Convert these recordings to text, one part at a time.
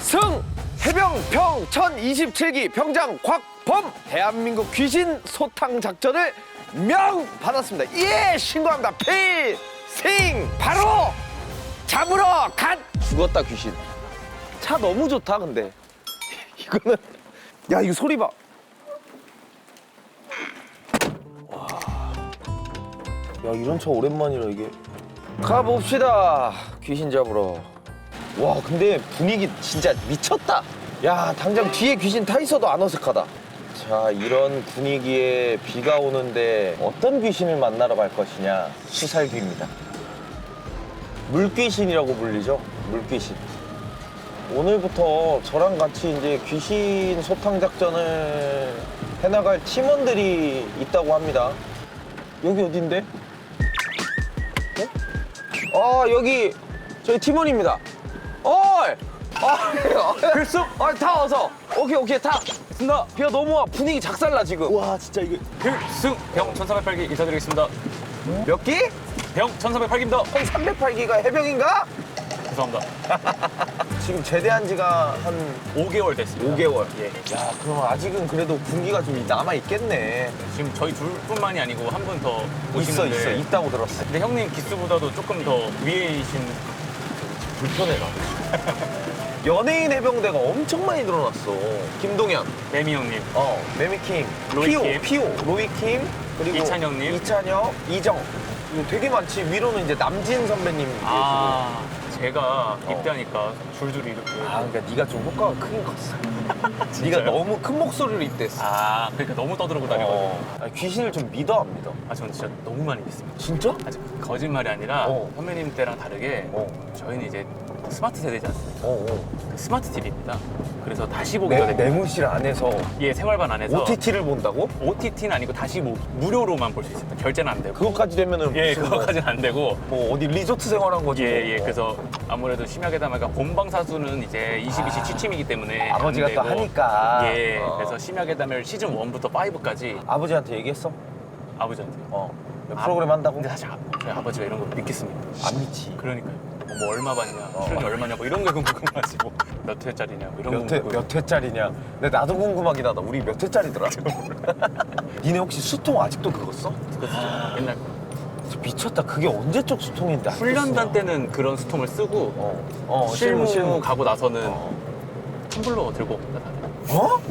필승 해병병 1027기 병장 곽범 대한민국 귀신 소탕 작전을 명 받았습니다. 예, 신고합니다. 필승 바로 잡으러 간. 죽었다 귀신. 차 너무 좋다 근데 이거는. 야, 이거 소리 봐. 와. 야, 이런 차 오랜만이라 이게. 가봅시다 귀신 잡으러. 와, 근데 분위기 진짜 미쳤다. 야, 당장 뒤에 귀신 타 있어도 안 어색하다. 자, 이런 분위기에 비가 오는데 어떤 귀신을 만나러 갈 것이냐. 수살귀입니다. 물귀신이라고 불리죠. 물귀신. 오늘부터 저랑 같이 이제 귀신 소탕 작전을 해나갈 팀원들이 있다고 합니다. 여기 어딘데? 어? 아, 여기 저희 팀원입니다. 어이! 필승! 타 어서! 오케이, 타! 됐습니다. 비가 너무 와. 분위기 작살나, 지금. 와, 진짜 이게 필승 병 1408기 인사드리겠습니다. 몇 기? 병 1408기입니다. 1308기가 해병인가? 죄송합니다. 지금 제대한 지가 한 5개월 됐습니다. 5개월. 예. 야, 그럼 아직은 그래도 군기가 좀 남아있겠네. 지금 저희 둘뿐만이 아니고 한 분 더 있어, 오시는데. 있다고 들었어. 근데 형님 기수보다도 조금 더 위에이신 불편해라. 연예인 해병대가 엄청 많이 늘어났어. 김동현, 매미 형님, 매미킴, 로이킴. 피오, 로이킴, 그리고 이찬영님. 이찬영, 이정. 이거 되게 많지. 위로는 이제 남진 선배님 계시고. 아 제가 입대하니까 줄줄이 이렇게. 그러니까 네가 좀 효과가 크긴 컸어. 진짜요? 네가 너무 큰 목소리로 입댔어. 아 그러니까 너무 떠들고 다녀가지고. 귀신을 좀 믿어 안 믿어? 아 전 진짜 너무 많이 믿습니다. 진짜? 아직 거짓말이 아니라 어. 선배님 때랑 다르게 저희는 이제 스마트 세대지 않습니까? 그 스마트 TV입니다. 그래서 다시 보기가 됩니다. 내무실 안에서 예, 생활반 안에서 OTT를 본다고? OTT는 아니고 다시 무료로만 볼 수 있습니다. 결제는 안 되고. 그것까지 되면은 예, 무슨 그거까지는 안 되고. 뭐 어디 리조트 생활한 거지. 예, 뭐. 그래서 아무래도 심야괴담회가 본방사수는 이제 22시 취침이기 때문에 아버지가 안 또 되고. 하니까. 예, 어. 그래서 심야괴담회를 시즌 1부터 5까지 아버지한테 얘기했어? 아버지한테. 프로그램 한다고? 근데 사실 저희 아버지가 이런 거 믿겠습니까? 안 믿지. 그러니까요. 뭐 얼마 받냐, 출연료 얼마냐고 이런 거 궁금하시고 몇 회짜리냐 뭐 이런 거 몇 회짜리냐? 근데 나도 궁금하긴 하다. 우리 몇 회짜리더라? 니네 혹시 수통 아직도 그거 써? 옛날 진짜 미쳤다. 그게 언제적 수통인데? 아직도 훈련단 써? 때는 그런 수통을 쓰고 실무 가고 나서는 텀블러 들고 옵니다 다들. 어?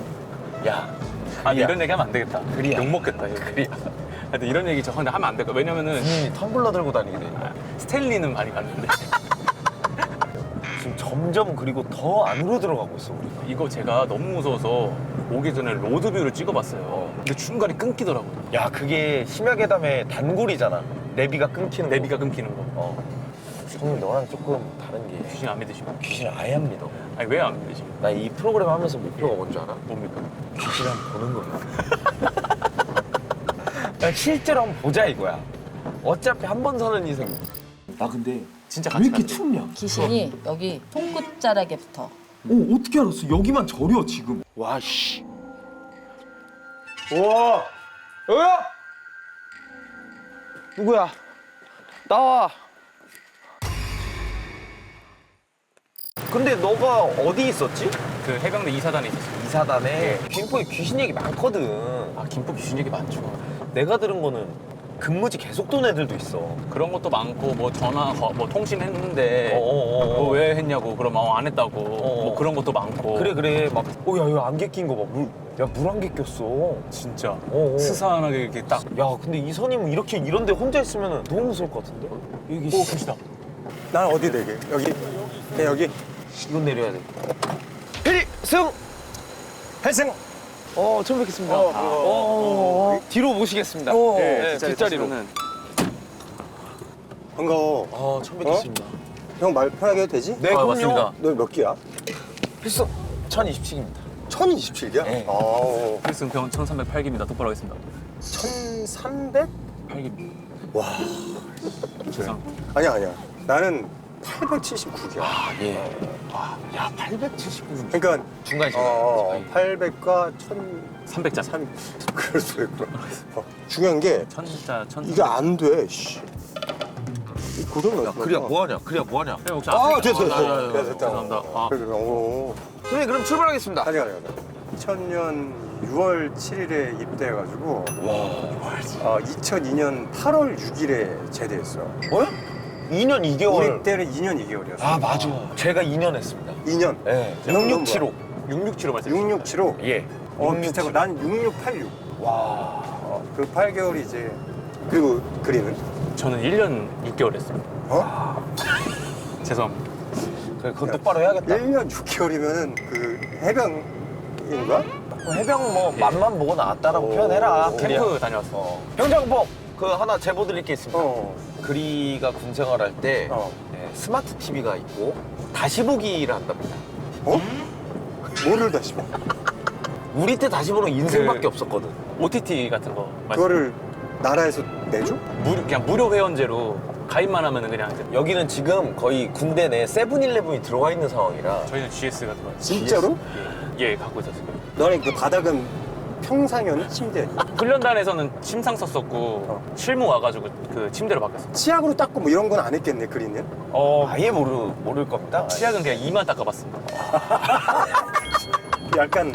야, 아 그리야. 이런 얘기 하면 안 되겠다. 그리야. 욕 먹겠다. 그리야. 근데 이런 얘기 저 근데 하면 안 될까? 왜냐면은 군인이 텀블러 들고 다니게 돼. 스탠리는 많이 갔는데 지금 점점 그리고 더 안으로 들어가고 있어 우리가. 이거 제가 너무 무서워서 오기 전에 로드뷰를 찍어봤어요. 근데 중간에 끊기더라고요. 야, 그게 심야괴담의 단골이잖아. 내비가 끊기는 거. 내비가 끊기는 거. 형님, 너랑 조금 다른 게 귀신 안 믿으시면? 귀신을 아예 안 믿어. 아니 왜 안 믿으시면? 나 이 프로그램 하면서 목표가 뭔지 알아? 뭡니까? 귀신을 한번 보는 거야. 야, 실제로 한번 보자 이거야. 어차피 한 번 사는 인생. 나 근데 진짜 왜 같이 이렇게 가세요. 춥냐? 귀신이 여기 손끝자락에 붙어. 어떻게 알았어? 여기만 저려 지금. 와, 씨. 우와. 여기야? 누구야? 나와. 근데 너가 어디 있었지? 그 해병대 이사단에 있었어요. 이사단에. 김포에 귀신 얘기 많거든. 아 김포 귀신 얘기 많죠. 내가 들은 거는 근무지 계속 돈 애들도 있어. 그런 것도 많고 뭐 전화 뭐 통신했는데 어어어어. 왜 했냐고 그러면 안 했다고 뭐 그런 것도 많고. 그래 막 야 안개 낀 거 막 물 안개 꼈어. 진짜 어어. 스산하게 이렇게 딱. 야, 근데 이 선임은 이런데 혼자 있으면 너무 무서울 것 같은데? 여기 오 계시다. 난 어디 내게? 여기? 네, 여기. 이건 내려야 돼. 필승! 필승! 처음 뵙겠습니다. 뒤로 모시겠습니다. 네, 뒷자리로. 반가워. 처음 뵙겠습니다. 형 말 편하게 해도 되지? 네, 아, 그럼요. 맞습니다. 너 몇 기야? 필승! 1027입니다. 1027기야? 네. 필승병 1308기입니다. 똑바로 하겠습니다. 1300? 8기입니다. 와. 죄송합니다. 아니야. 나는 879기야. 예. 야, 879. 그러니까 중간에 800과 1000... 300자. 그럴 수가 있구나. 중요한 게 천자 이게 안 돼. 씨. 구경 야, 그래야 뭐하냐? 그래야 뭐하냐? 아, 됐어. 아, 됐다. 죄송합니다. 아, 그래, 오. 선생님 그럼 출발하겠습니다. 가자. 2000년 6월 7일에 입대해가지고 2002년 8월 6일에 제대했어. 뭐야? 2년 2개월. 우리 때는 2년 2개월이었어. 아 맞아. 제가 2년 했습니다. 2년. 네. 넌 6675. 667로 말씀. 6675. 예. 비슷하고 난 6686. 와. 그 8개월이 이제 그리고 그리는 저는 1년 6개월 했습니다. 죄송합니다. 그래, 그건 똑바로 해야겠다. 1년 6개월이면은 그 해병인가? 해병 뭐 맛만 보고 나왔다라고 표현해라. 그래야. 캠프 다녀왔어. 병장복 그 하나 제보 드릴 게 있습니다. 어. 그리가 군 생활할 때 어. 네, 스마트 TV가 있고 다시 보기를 한답니다. 어? 뭐를 다시 봐? 우리 때 다시 보는 인생밖에 그- 없었거든. OTT 같은 거. 그거를 나라에서 내줘? 그냥 무료 회원제로 가입만 하면은 그냥 이제 여기는 지금 거의 군대 내 세븐일레븐이 들어와 있는 상황이라 저희는 GS가 들어왔어요. 진짜로? 예, 갖고 있었어요. 너네 그 바닥은 평상이었니? 침대? 훈련단에서는 침상 썼었고 실무 와가지고 그 침대로 바뀌었어요. 치약으로 닦고 뭐 이런 건 안 했겠네, 그리는? 아예 모를 겁니다. 치약은 그냥 이만 닦아봤습니다. 약간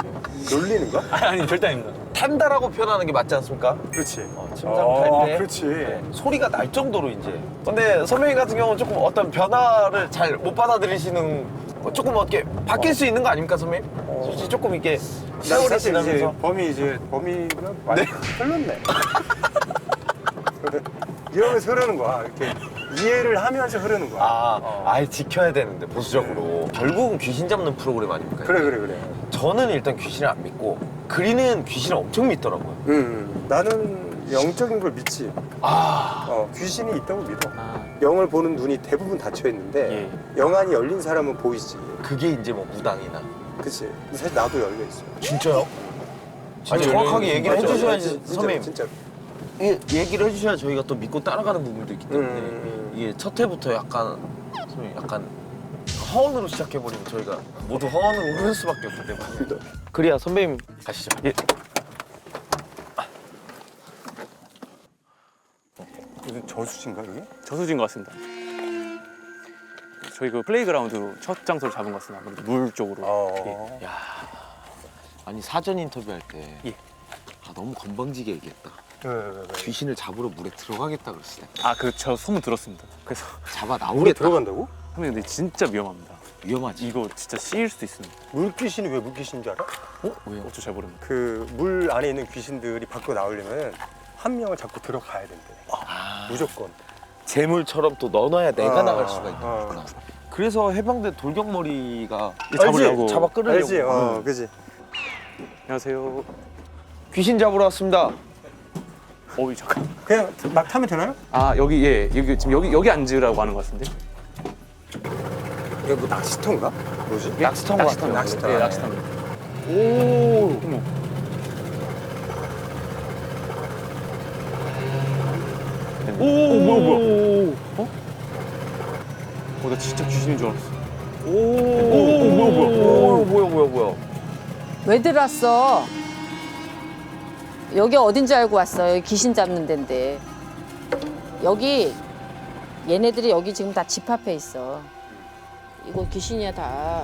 놀리는 거? 아니 절대 아닙니다. 탄다라고 표현하는 게 맞지 않습니까? 그렇지. 침상 탈 때 그렇지. 소리가 날 정도로 이제. 근데 선배님 같은 경우는 조금 어떤 변화를 잘 못 받아들이시는 조금 어떻게 바뀔 수 있는 거 아닙니까, 선배님? 솔직히 조금 이렇게 난 세월이 사실 이제 지나면서 범위가 많이 흘렀네. 이러면서 흐르는 거야. 이렇게 이해를 하면서 흐르는 거야. 아예 지켜야 되는데 보수적으로 결국은 귀신 잡는 프로그램 아닙니까? 그래. 저는 일단 귀신을 안 믿고 그리는 귀신을 엄청 믿더라고요. 나는 영적인 걸 믿지. 귀신이 있다고 믿어. 영을 보는 눈이 대부분 닫혀 있는데 영안이 열린 사람은 보이지. 그게 이제 뭐 무당이나. 그치. 사실 나도 열려 있어. 진짜요? 아니 진짜 정확하게 얘기를 맞죠. 해주셔야지 진짜로, 선배님. 진짜로. 얘기를 해주셔야 저희가 또 믿고 따라가는 부분도 있기 때문에 음. 이게 첫 회부터 약간 선배님 약간 허언으로 시작해버리면 저희가 모두 허언으로 흐를 수밖에 없기 때문에. 그래야 선배님 가시죠. 예. 이게 저수지인가 여기? 저수지인 것 같습니다. 저희 그 플레이그라운드로 첫 장소를 잡은 것 같습니다. 아무래도 물 쪽으로. 예. 야, 아니 사전 인터뷰할 때 예. 너무 건방지게 얘기했다. 왜? 귀신을 잡으러 물에 들어가겠다 그랬어요. 아, 그 저 소문 들었습니다. 그래서 잡아 물에 나오겠다. 들어간다고? 선배님 근데 진짜 위험합니다. 위험하지. 이거 진짜 씌일 수도 있습니다. 물귀신이 왜 물귀신인 줄 알아? 왜요? 저 잘 모릅니다. 그 물 안에 있는 귀신들이 밖으로 나오려면 한 명을 잡고 들어가야 된대. 무조건. 재물처럼 또 넣어놔야 내가 아, 나갈 수가 있는 아. 거구나. 그래서 해병대 돌격머리가 잡으려고. 잡아 끌으려고. 알지? 그지. 안녕하세요. 귀신 잡으러 왔습니다. 어이 잠깐. 그냥 막 타면 되나요? 아 여기 예 여기 지금 여기 앉으라고 하는 것 같은데. 이게 뭐 낚시터인가? 뭐지? 낚시터인 것 같아요. 낚시터. 예 낚시터입니다. 오. 어머. 오, 뭐야. 나 진짜 귀신인 줄 알았어. 오, 뭐야. 왜 들어왔어? 여기 어딘지 알고 왔어. 여기 귀신 잡는 데인데. 여기 얘네들이 여기 지금 다 집합해 있어. 이거 귀신이야 다.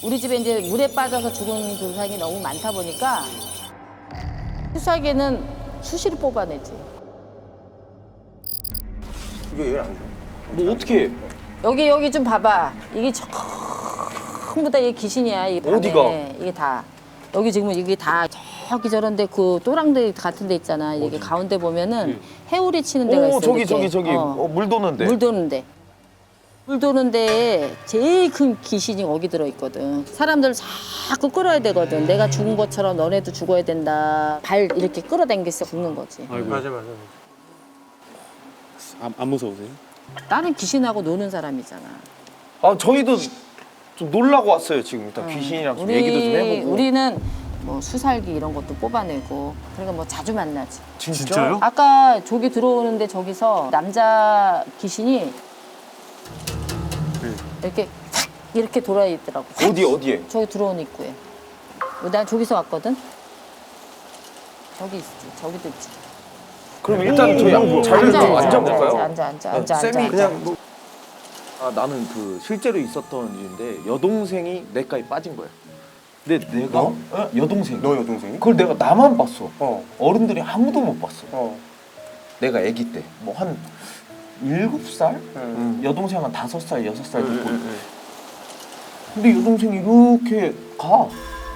우리 집에 이제 물에 빠져서 죽은 조상이 너무 많다 보니까 수사기는 수시로 뽑아내지. 이게 왜 안 돼? 뭐 어떻게? 여기 좀 봐봐. 이게 전부 다 이게 귀신이야. 이 방에. 어디가? 이게 다. 여기 지금 이게 다 저기 저런데 그 또랑들 같은 데 있잖아. 이게 가운데 보면은 해오리 치는 데가 있어. 오, 저기 이렇게. 물 도는데. 물 도는데. 물 도는데 제일 큰 귀신이 거기 들어있거든. 사람들 자꾸 끌어야 되거든. 내가 죽은 것처럼 너네도 죽어야 된다. 발 이렇게 끌어당겨서 죽는 거지. 아이고. 맞아. 안 무서우세요? 나는 귀신하고 노는 사람이잖아. 아, 저희도 좀 놀라고 왔어요, 지금. 일단 귀신이랑 좀 얘기도 좀 해보고. 우리는 뭐 수살기 이런 것도 뽑아내고 그러니까 뭐 자주 만나지. 진짜요? 아까 저기 들어오는데 저기서 남자 귀신이 이렇게 탁 이렇게 돌아 있더라고. 어디에? 저기 들어온 입구에. 난 저기서 왔거든. 저기 있지. 저기도 있지. 그럼 일단 저희 자리를 좀 앉아볼까요? 앉아. 쌤이 그냥 뭐 아, 나는 그 실제로 있었던 일인데 여동생이 내과에 빠진 거야. 근데 내가 너? 여동생. 너 여동생이? 그걸 내가 나만 봤어. 어. 어른들이 아무도 못 봤어. 어. 내가 아기 때 뭐 한 7살? 응. 여동생 한 5살, 6살 됐고. 근데 여동생이 이렇게 가.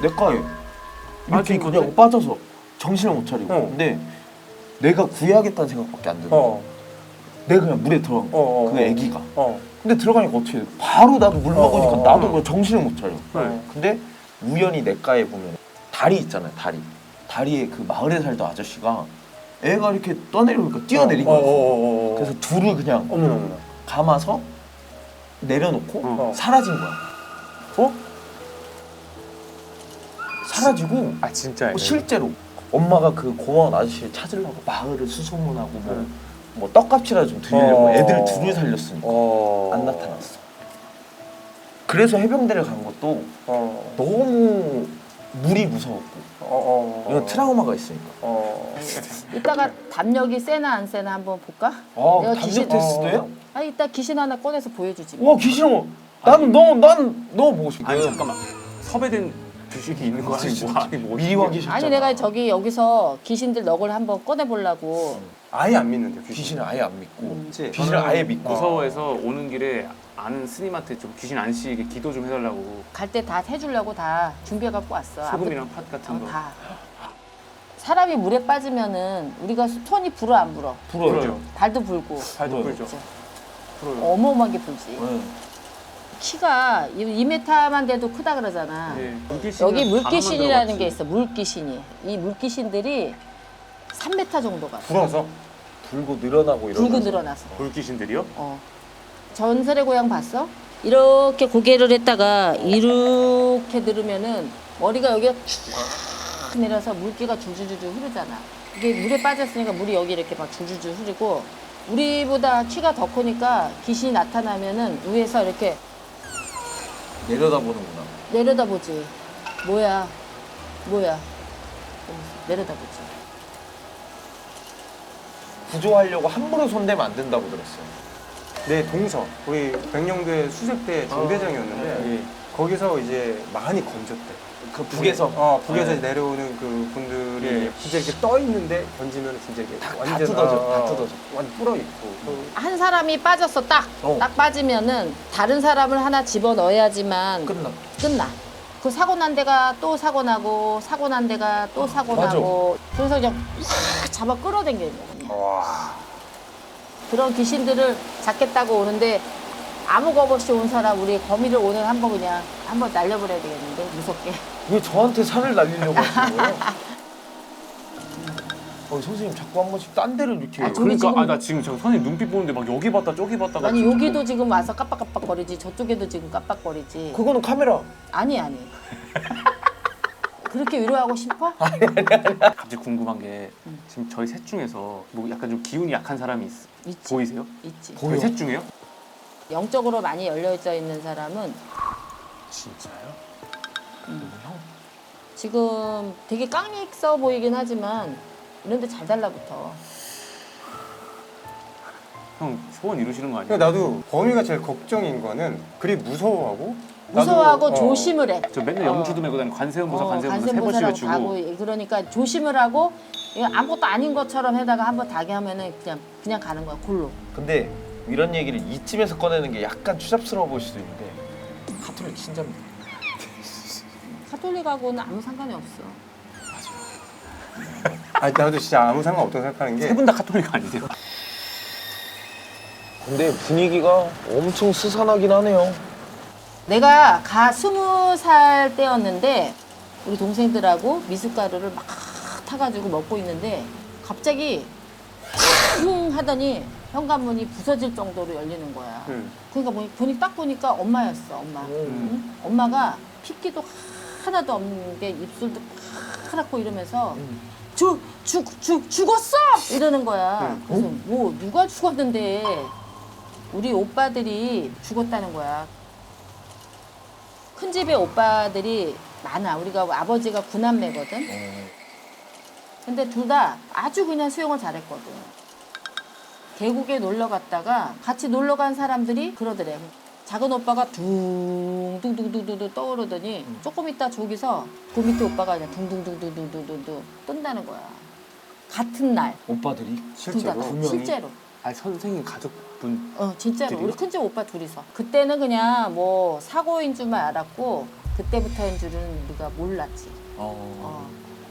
내과에. 이렇게 빠진 그냥 건데? 빠져서 정신을 못 차리고. 어. 근데 내가 구해야겠다는 생각밖에 안 드는 거야. 어. 내가 그냥 물에 들어간 거야. 어. 그 아기가. 어. 근데 들어가니까 어떻게 돼? 바로 나도 물 먹으니까 어. 나도 그냥 정신을 못 차려. 네. 근데 우연히 내과에 보면 다리 있잖아요, 다리. 다리에 그 마을에 살던 아저씨가 애가 이렇게 떠내려오니까 뛰어내린 거야. 그래서 둘을 그냥 어머나. 감아서 내려놓고 어. 사라진 거야. 어? 사라지고 아 진짜요? 실제로 엄마가 그 고마운 아저씨를 찾으려고 마을을 수소문하고 뭐 떡값이라도 좀 드리려고 애들 둘을 살렸으니까 안 나타났어. 그래서 해병대를 간 것도 너무 물이 무서웠고 이건 트라우마가 있으니까. 이따가 담력이 세나 안 세나 한번 볼까? 아, 내가 담력 테스트예요? 아, 이따 귀신 하나 꺼내서 보여주지. 와 귀신아, 난너 보고 싶어. 아니 잠깐만. 섭외된 귀신이 있는 거 아니고 미리와 귀신. 아니 내가 저기 여기서 귀신들 넋을 한번 꺼내 보려고. 아예 안 믿는데 귀신을 아예 안 믿고 그치? 귀신을 아예 믿고. 무서워해서 오는 길에 아는 스님한테 좀 귀신 안 씌게 기도 좀 해달라고 갈 때 다 해주려고 다 준비해 갖고 왔어. 소금이랑 팥 같은 거. 다. 사람이 물에 빠지면은 우리가 손이 불어 안 불어? 불어요. 발도 불고. 발도 불어요. 불죠. 어마어마하게 불지. 네. 키가 2m만 돼도 크다 그러잖아. 예. 여기 물귀신이라는 게 있어. 물귀신이. 이 물귀신들이 3m 정도가 불어서? 불고 늘어나고 이런. 불고 늘어나서. 불귀신들이요? 전설의 고향 봤어? 이렇게 고개를 했다가 이렇게 들으면은 머리가 여기가 쭉 내려서 물기가 줄줄줄 흐르잖아. 이게 물에 빠졌으니까 물이 여기 이렇게 막 줄줄줄 흐르고 우리보다 키가 더 크니까 귀신이 나타나면은 위에서 이렇게 내려다보는구나. 내려다보지. 뭐야? 이러면서 내려다보지. 구조하려고 함부로 손대면 안 된다고 들었어요. 내 동서 우리 백령도의 수색대 중대장이었는데 거기서 이제 많이 건졌대. 그 북에서. 북에서 네. 내려오는 그 분들이 예. 진짜 이렇게 떠 있는데 던지면 진짜 이게 다 완전 뜯어져, 다 뜯어져. 완전 불어 있고. 한 사람이 빠졌어 딱 빠지면은 다른 사람을 하나 집어 넣어야지만 끝나. 그 사고 난 데가 또 사고 나고 사고 난 데가 또 사고 맞아. 나고 그래서 그냥 확 잡아 끌어당기는 거야. 와. 그런 귀신들을 잡겠다고 오는데 아무 겁 없이 온 사람 우리 거미를 오늘 한번 날려버려야 되겠는데 무섭게. 왜 저한테 살을 날리려고 하시는 거예요? 선생님 자꾸 한 번씩 딴 데를 이렇게. 아, 저기 그러니까 지금- 나 지금 저 선생님 눈빛 보는데 막 여기 봤다 저기 봤다가 아니 지금 여기도 지금 와서 깜빡깜빡거리지 저쪽에도 지금 깜빡거리지. 그거는 카메라. 아니. 그렇게 위로하고 싶어? 갑자기 궁금한 게 지금 저희 셋 중에서 뭐 약간 좀 기운이 약한 사람이 있지. 보이세요? 있지. 저희 셋 중에요? 영적으로 많이 열려져 있는 사람은 진짜요? 지금 되게 깡이 있어 보이긴 하지만 이런데 잘 달라붙어. 형 소원 이루시는 거 아니에요? 그러니까 나도 범위가 제일 걱정인 거는 그리 무서워하고 무서워하고 나도, 조심을 해. 저 맨날 영주도 메고 다니고 관세음보살 관세음보살 세 번씩 관세음보살하고 외치고 가고 그러니까 조심을 하고 이거 아무것도 아닌 것처럼 해다가 한번 다게 하면은 그냥 가는 거야 골로. 근데 이런 얘기를 이쯤에서 꺼내는 게 약간 추잡스러워 보일 수도 있는데 카톨릭 신자입니다. 카톨릭하고는 아무 상관이 없어. 아니 나도 진짜 아무 상관없다고 생각하는 게 세 분 다 카톨릭 아니세요? 근데 분위기가 엄청 스산하긴 하네요. 내가 20살 때였는데 우리 동생들하고 미숫가루를 막 타가지고 먹고 있는데 갑자기 쿵 하더니 현관문이 부서질 정도로 열리는 거야. 그러니까 딱 보니까 엄마였어, 엄마. 응? 엄마가 핏기도 하나도 없는 게 입술도 파랗고 이러면서 죽었어! 이러는 거야. 그래서 뭐 누가 죽었는데 우리 오빠들이 죽었다는 거야. 큰 집에 오빠들이 많아. 우리가 아버지가 9남매거든. 근데 둘 다 아주 그냥 수영을 잘했거든. 계곡에 놀러 갔다가 같이 놀러 간 사람들이 그러더래. 작은 오빠가 둥둥둥둥둥 떠오르더니 조금 있다 저기서 그 밑에 오빠가 그냥 둥둥둥둥둥둥둥 뜬다는 거야. 같은 날. 오빠들이? 둘 다. 실제로. 아니 선생님 가족분. 진짜로. 둘이요? 우리 큰집 오빠 둘이서. 그때는 그냥 뭐 사고인 줄만 알았고 그때부터인 줄은 우리가 몰랐지.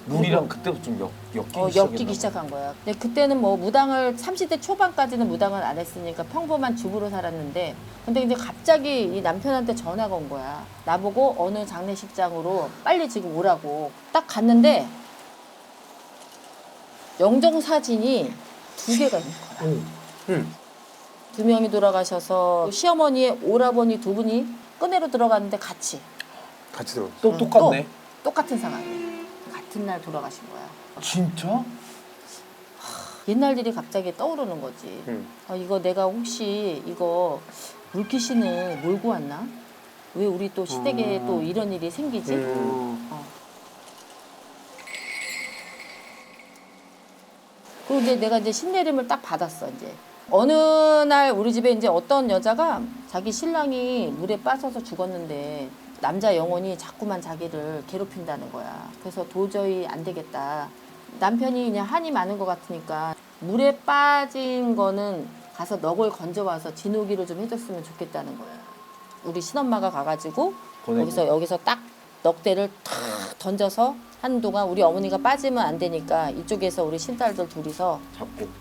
물이랑 그때부터 좀 엮이기 엮이기 시작한 거야. 근데 그때는 뭐 무당을 30대 초반까지는 무당을 안 했으니까 평범한 주부로 살았는데 근데 이제 갑자기 이 남편한테 전화가 온 거야. 나보고 어느 장례식장으로 빨리 지금 오라고. 딱 갔는데 영정 사진이 2개가 있는 거야. 두 명이 돌아가셔서 시어머니의 오라버니 두 분이 끈내로 들어갔는데 같이 들어. 또 똑같네. 똑같은 상황이야. 같은 날 돌아가신 거야. 진짜? 옛날 일이 갑자기 떠오르는 거지. 이거 내가 혹시 이거 물귀신을 몰고 왔나? 왜 우리 또 시댁에 또 이런 일이 생기지? 그리고 이제 내가 이제 신내림을 딱 받았어 이제. 어느 날 우리 집에 이제 어떤 여자가 자기 신랑이 물에 빠져서 죽었는데 남자 영혼이 자꾸만 자기를 괴롭힌다는 거야. 그래서 도저히 안 되겠다. 남편이 그냥 한이 많은 것 같으니까 물에 빠진 거는 가서 넋을 건져와서 진호기를 좀 해줬으면 좋겠다는 거야. 우리 친엄마가 가가지고 보내고. 여기서 딱 넋대를 탁 던져서 하는 동안 우리 어머니가 빠지면 안 되니까 이쪽에서 우리 신딸들 둘이서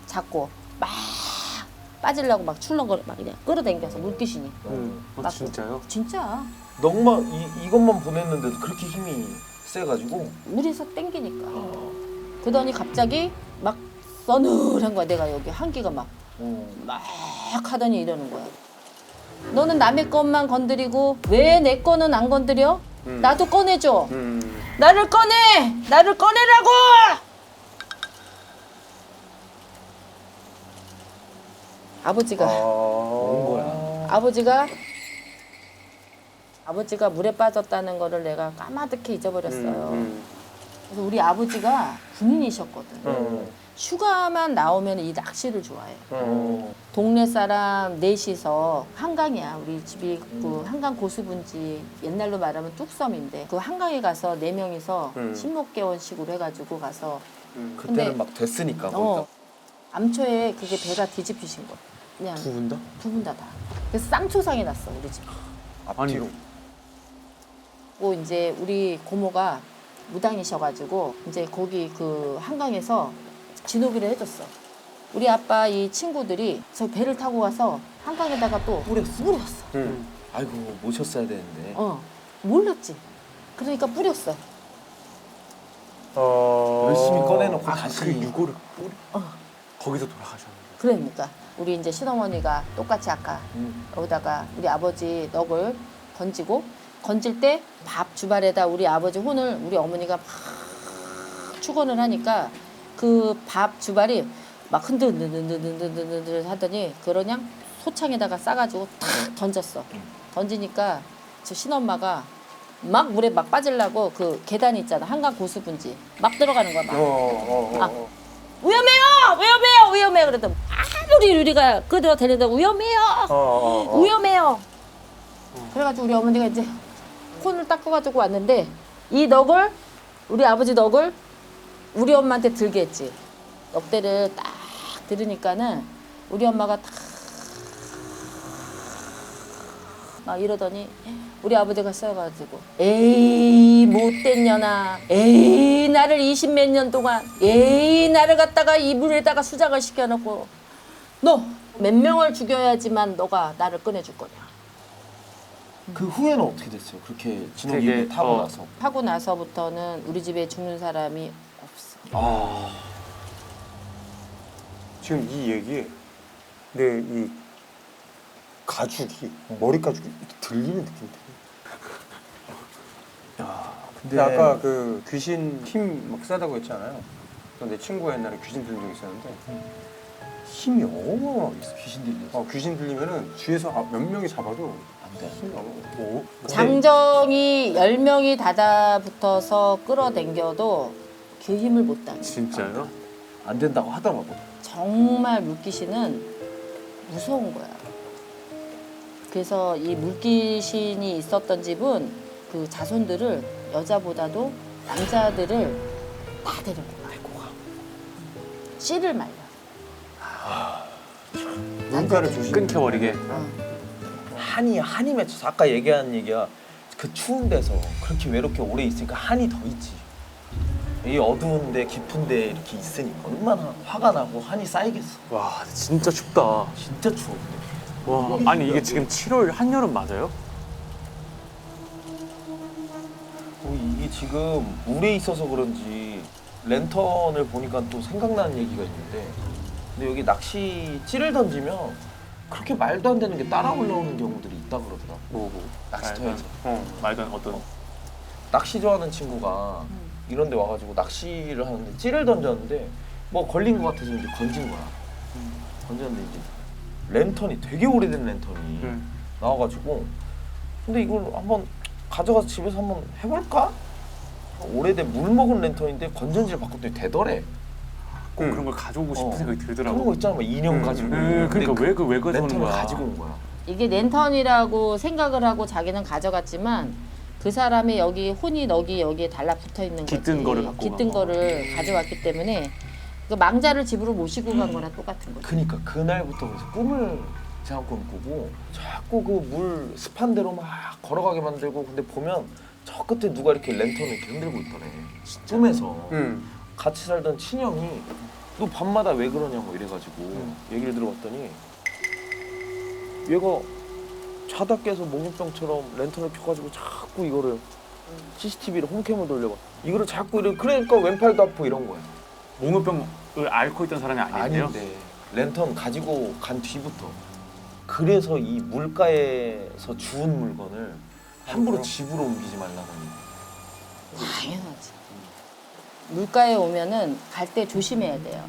잡고 막 빠지려고 막 출렁거려 막 그냥 끌어당겨서 물귀신이. 진짜요? 진짜. 넉만 이것만 보냈는데도 그렇게 힘이 세가지고. 물에서 땡기니까. 그러더니 갑자기 막 서늘한 거야. 내가 여기 한기가 막 하더니 이러는 거야. 너는 남의 것만 건드리고 왜 내 거는 안 건드려? 나도 꺼내줘. 나를 꺼내! 나를 꺼내라고! 아버지가 온 거야. 아버지가 물에 빠졌다는 거를 내가 까마득히 잊어버렸어요. 그래서 우리 아버지가 군인이셨거든. 휴가만 나오면 이 낚시를 좋아해. 동네 사람 넷이서 한강이야. 우리 집이 그 한강 고수분지 옛날로 말하면 뚝섬인데 그 한강에 가서 4명이서 신목개원식으로 해가지고 가서 그때는 근데- 막 됐으니까. 암초에 그게 배가 뒤집히신 거야. 그냥 두 분 다? 두 분 다. 그래서 쌍초상이 났어 우리 집. 앞뒤로. 고 이제 우리 고모가 무당이셔가지고 이제 거기 그 한강에서 진호기를 해줬어. 우리 아빠 이 친구들이 저 배를 타고 와서 한강에다가 또 뿌렸어. 아이고 모셨어야 되는데. 몰랐지. 그러니까 뿌렸어. 열심히 꺼내놓고 다시. 그 유골을 거기서 돌아가셨는데. 그러니까 우리 이제 친어머니가 똑같이 아까 여기다가 우리 아버지 넋을 건질 때 밥 주발에다 우리 아버지 혼을 우리 어머니가 막 축원을 하니까 그 밥 주발이 막 흔들흔들흔들흔들흔들 하더니 그냥 소창에다가 싸가지고 탁 던졌어. 던지니까 저 신엄마가 막 물에 막 빠지려고 그 계단이 있잖아. 한강 고수분지 막 들어가는 거야. 막. 위험해요. 그랬더니 아무리 우리가 끌어 데리다 위험해요. 그래가지고 우리 어머니가 이제 콘을 닦아가지고 왔는데 이 넋을 우리 아버지 넋을 우리 엄마한테 들게 했지. 넋대를 딱 들으니까는 우리 엄마가 막 이러더니 우리 아버지가 써가지고 에이 못된 년아, 에이 나를 20몇 년 동안 에이 나를 갖다가 이 물에다가 수작을 시켜놓고 너 몇 명을 죽여야지만 너가 나를 꺼내줄 거냐. 그 후에는 어떻게 됐어요? 그렇게 진호기 타고 나서. 하고 나서부터는 우리 집에 죽는 사람이 없어. 지금 이 얘기에 내 이 가죽이 머리 가죽이 이렇게 들리는 느낌이 들어요. 근데 아까 그 귀신 힘 막 세다고 했잖아요. 내 친구가 옛날에 귀신 들린 적 있었는데 힘이 어마어마하게 있어. 귀신 들려. 귀신 들리면은 뒤에서 몇 명이 잡아도 안 돼. 힘이 어마어마해. 장정이 10명이 달아붙어서 끌어당겨도 그 힘을 못 당해. 진짜요? 안 된다고 하더라고. 정말 물귀신은 무서운 거야. 그래서 이 물귀신이 있었던 집은 그 자손들을 여자보다도 남자들을 다 데리고 가. 씨를 말려. 물가를 조심. 끊겨버리게. 한이 맺혀서 아까 얘기한 얘기야. 그 추운 데서 그렇게 외롭게 오래 있으니까 한이 더 있지. 이 어두운데 깊은데 이렇게 있으니까 얼마나 화가 나고 한이 쌓이겠어. 와 진짜 춥다. 진짜 추워. 와 아니 이게 지금 7월 한여름 맞아요? 이게 지금 물에 있어서 그런지 랜턴을 보니까 또 생각나는 얘기가 있는데, 근데 여기 낚시 찌를 던지면 그렇게 말도 안 되는 게 따라 올라오는 경우들이 있다 그러더라고. 뭐 낚시터에서. 말도 안 어떤 낚시 좋아하는 친구가 이런 데 와가지고 낚시를 하는데 찌를 던졌는데 뭐 걸린 것 같아서 이제 건진 거야. 건졌는데 이제 랜턴이 되게 오래된 랜턴이 나와가지고, 근데 이걸 한번 가져가서 집에서 한번 해볼까? 오래된 물 먹은 랜턴인데 건전지를 바꿨더니 되더래. 꼭 그런 걸 가져오고 싶은 생각이 들더라고. 그런 거 있잖아, 막 인형 가지고. 그러니까 왜 가져오는 랜턴을 거야? 가지고 온 거야. 이게 랜턴이라고 생각을 하고 자기는 가져갔지만 그 사람의 여기 혼이 여기에 달라붙어 있는 거지. 깃든 거를 갖고 깃든 간 거. 거를 가져왔기 때문에 그 망자를 집으로 모시고 간 거랑 똑같은 거지. 그니까 그날부터 그래서 꿈을 제한꿈 꾸고 자꾸 그 물 습한 데로 막 걸어가게 만들고, 근데 보면 저 끝에 누가 이렇게 랜턴을 이렇게 흔들고 있더래. 꿈에서. 같이 살던 친형이 너 밤마다 왜 그러냐고 이래가지고 얘기를 들어봤더니 얘가 자다 깨서 몽유병처럼 랜턴을 켜가지고 자꾸 이거를 CCTV를 홈캠을 돌려봐. 이거를 자꾸 그러니까 왼팔도 아프고 이런 거야. 몽유병을 앓고 있던 사람이 아닌데요? 아닌데 랜턴 가지고 간 뒤부터. 그래서 이 물가에서 주운 물건을 함부로 집으로 옮기지 말라고. 당연하지. 물가에 오면은 갈 때 조심해야 돼요.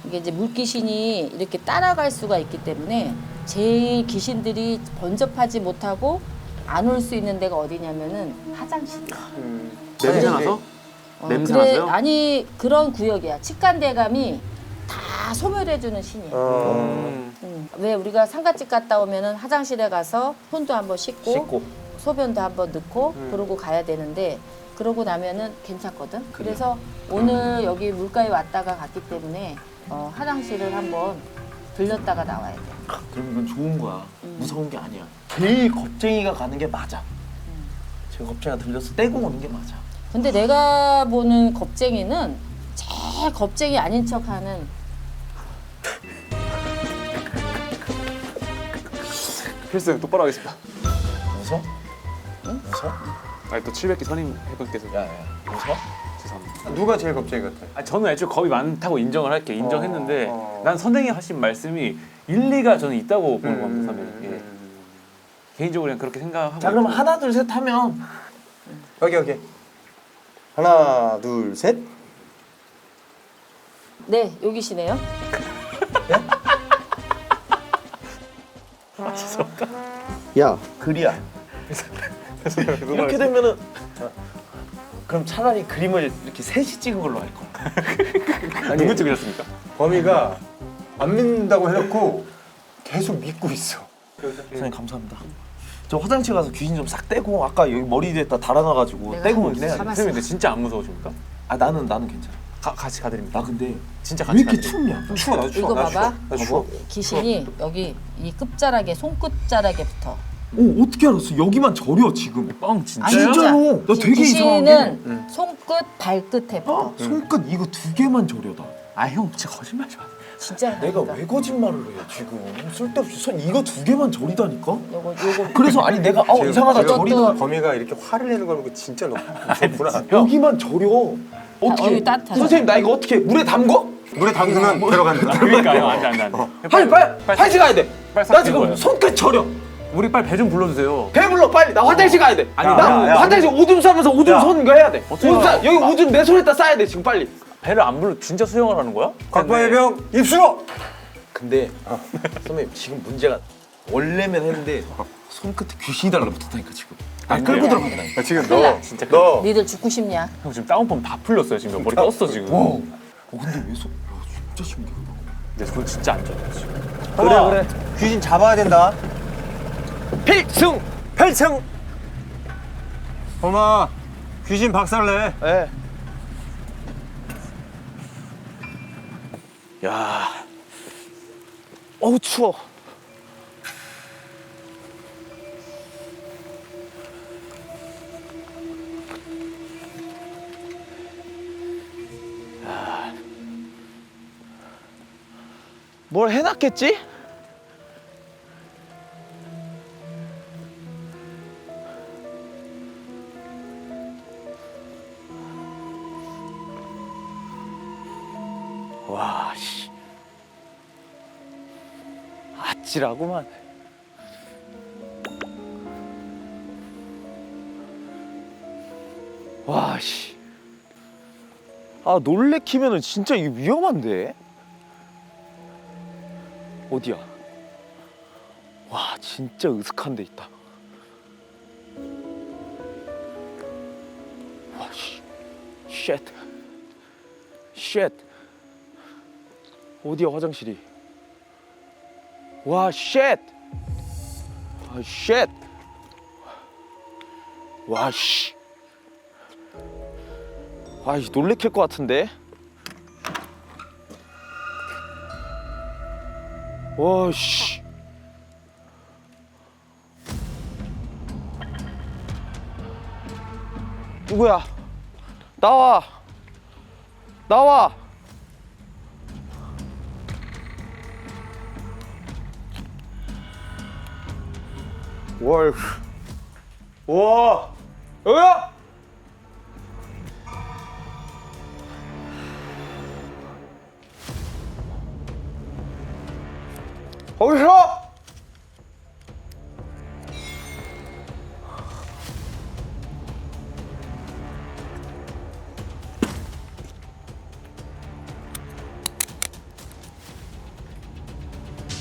이게 이제 물귀신이 이렇게 따라갈 수가 있기 때문에 제일 귀신들이 번접하지 못하고 안 올 수 있는 데가 어디냐면은 화장실이야. 냄새 나서? 냄새 그래, 나서요? 아니 그런 구역이야. 직간대감이 다 소멸해주는 신이야. 왜 우리가 상가집 갔다 오면은 화장실에 가서 손도 한번 씻고 소변도 한번 넣고 그러고 가야 되는데, 그러고 나면은 괜찮거든. 그래서 오늘 여기 물가에 왔다가 갔기 때문에 화장실을 한번 들렸다가 나와야 돼. 그럼 이건 좋은 거야. 무서운 게 아니야. 제일 겁쟁이가 가는 게 맞아. 제일 겁쟁이가 들려서 떼고 오는 게 맞아. 근데 내가 보는 겁쟁이는 제일 겁쟁이 아닌 척하는 필승 똑바로 하겠습니다. 웃어? 응? 웃어? 아니 또 700기 선임 해분께서 야, 웃어? 죄송합니다. 누가 제일 겁쟁이 같아? 아니, 저는 애초에 겁이 많다고 인정을 할게. 인정했는데 어. 난 선생님이 하신 말씀이 일리가 저는 있다고 보는 겁니다. 선배님. 예. 개인적으로 그냥 그렇게 생각하고 자, 그럼 있고. 하나 둘 셋 하면 여기 하나 둘 셋. 네 여기시네요. 야, 글이야. 이렇게 되면은 그럼 차라리 그림을 이렇게 셋이 찍은 걸로 할 거야. 누구 찍으셨습니까? 범이가 안 믿는다고 해놓고 계속 믿고 있어. 선생님 감사합니다. 저 화장실 가서 귀신 좀 싹 떼고, 아까 여기 머리 뒤에다 달아놔가지고 내가 떼고 한번 오긴 해야 돼. 가봤어. 선생님 근데 진짜 안 무서우십니까? 아 나는 괜찮아. 같이 가드립니다. 나 근데 진짜 왜 같이 이렇게 가드립니다. 춥냐? 추워 나도 추워. 이거 나 봐봐. 추워. 나 추워. 귀신이 여기 이 끝자락에 손끝자락에 붙어. 오, 어떻게 알았어? 여기만 저려 지금. 뻥 진짜요? 진짜로? 나 되게 이상한 귀신은 손끝 발끝에 붙어. 손끝 이거 두 개만 저려다. 아 형 진짜 거짓말 좀. 진짜. 내가 왜 거짓말을 해 지금? 쓸데없이 손 이거 두 개만 저리다니까? 요거 그래서 아니 내가 이상하다 이것도- 저리다. 범이가 이렇게 화를 내는 걸 보고 진짜 무섭구나. 여기만 저려. 어떻게? 얼굴 따뜻하죠? 선생님 나 이거 어떻게 물에 담궈? 물에 담그면 들어간다. 그러니까요. 안돼. 빨리 화장실 가야 돼. 빨리 나 삭제할 지금 거예요. 손끝 저려. 우리 빨리 배 좀 불러주세요. 배불러 빨리. 나 화장실 가야 돼. 아니, 나 야. 화장실 오줌 싸면서 오줌 손 이거 해야 돼. 어떻게 오줌 싸. 알아? 여기 오줌 내 손에다 싸야 돼 지금 빨리. 배를 안 불러 진짜 수영을 하는 거야? 곽범의 병 입수. 근데 선배님 지금 문제가 원래면 했는데 손끝에 귀신이 달라붙었다니까 지금. 끌고 들어가. 지금 큰일 나. 진짜 너 니들 죽고 싶냐? 형 지금 다운펌 다 풀렸어요. 지금 머리 떴어 지금. 근데 왜 소? 진짜 신기하다. 근데 손 진짜 안 좋아요 지금. 그래. 귀신 잡아야 된다. 필승. 펠청. 엄마 귀신 박살내. 예. 야. 어우 추워. 뭘 해놨겠지? 와, 씨. 아찔하구만. 와, 씨. 아, 놀래키면은 진짜 이게 위험한데? 어디야? 와, 진짜 으슥한 데 있다. 와, 씨. 쉣. 쉣. 어디야, 화장실이? 와, 쉣. 아, 쉣. 와, 씨. 아, 이 놀래킬 것 같은데? 와, 씨. 누구야? 나와. 나와. 월. 와. 여기야? 거기서?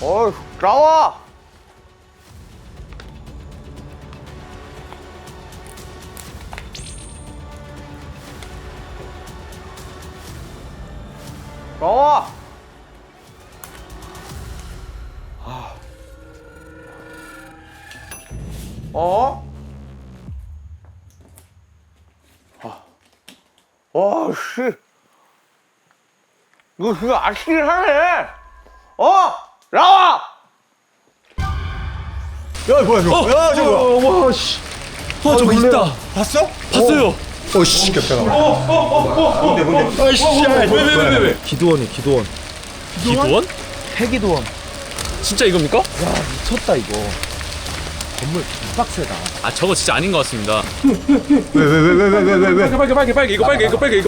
어휴, 나와! 나와! 어? 와, 씨. 이거 진짜 아찔하네. 나와! 야 뭐야 저거? 야 저거. 와, 씨. 저기 있다. 봤어? 봤어요. 오씨 깜짝아. 뭔데? 아이씨, 왜? 기도원이 기도원. 기도원? 폐기도원. 진짜 이겁니까? 야, 미쳤다, 이거. 건물 빡세다. 아 저거 진짜 아닌 것 같습니다. 왜? 빨개 이거 빨개.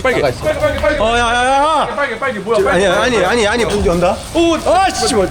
야야야. 빨개 뭐야? 아니 문제 온다. 오, 아씨 뭐야?